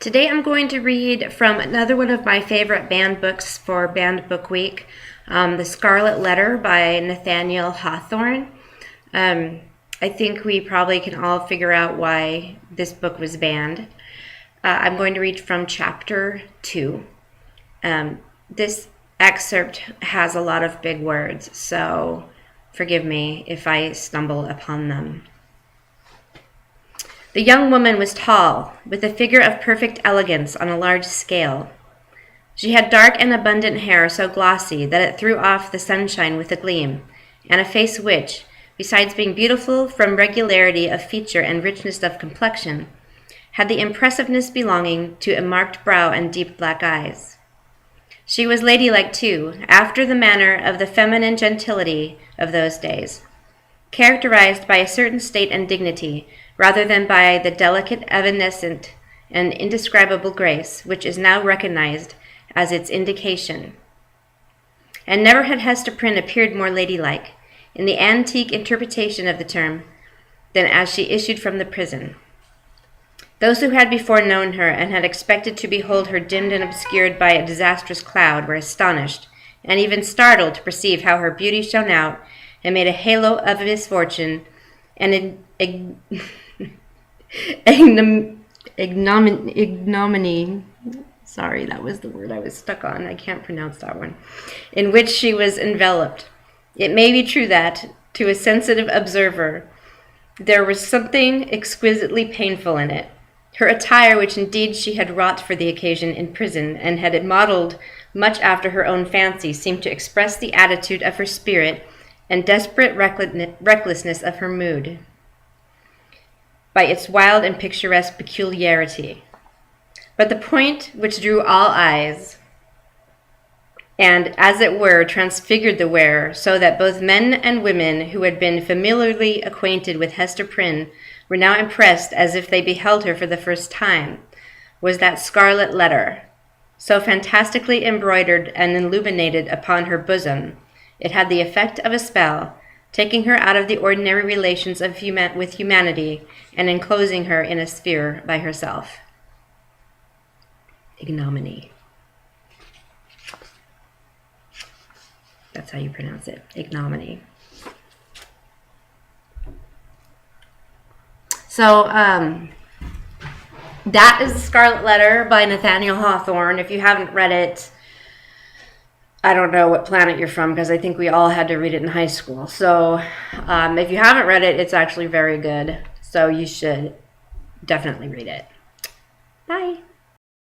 Today I'm going to read from another one of my favorite banned books for Banned Book Week, The Scarlet Letter by Nathaniel Hawthorne. I think we probably can all figure out why this book was banned. I'm going to read from chapter 2. This excerpt has a lot of big words, so forgive me if I stumble upon them. The young woman was tall, with a figure of perfect elegance on a large scale. She had dark and abundant hair so glossy that it threw off the sunshine with a gleam, and a face which, besides being beautiful from regularity of feature and richness of complexion, had the impressiveness belonging to a marked brow and deep black eyes. She was ladylike, too, after the manner of the feminine gentility of those days, characterized by a certain state and dignity, rather than by the delicate, evanescent, and indescribable grace which is now recognized as its indication. And never had Hester Prynne appeared more ladylike, in the antique interpretation of the term, than as she issued from the prison. Those who had before known her and had expected to behold her dimmed and obscured by a disastrous cloud were astonished, and even startled to perceive how her beauty shone out and made a halo of misfortune and ignominy, sorry, that was the word I was stuck on, I can't pronounce that one, in which she was enveloped. It may be true that, to a sensitive observer, there was something exquisitely painful in it. Her attire, which indeed she had wrought for the occasion in prison, and had modeled much after her own fancy, seemed to express the attitude of her spirit and desperate recklessness of her mood by its wild and picturesque peculiarity. But the point which drew all eyes, and, as it were, transfigured the wearer, so that both men and women who had been familiarly acquainted with Hester Prynne were now impressed as if they beheld her for the first time, was that scarlet letter, so fantastically embroidered and illuminated upon her bosom. It had the effect of a spell, taking her out of the ordinary relations of with humanity and enclosing her in a sphere by herself. Ignominy. That's how you pronounce it, ignominy. So, that is The Scarlet Letter by Nathaniel Hawthorne. If you haven't read it, I don't know what planet you're from, because I think we all had to read it in high school. So if you haven't read it, it's actually very good. So you should definitely read it.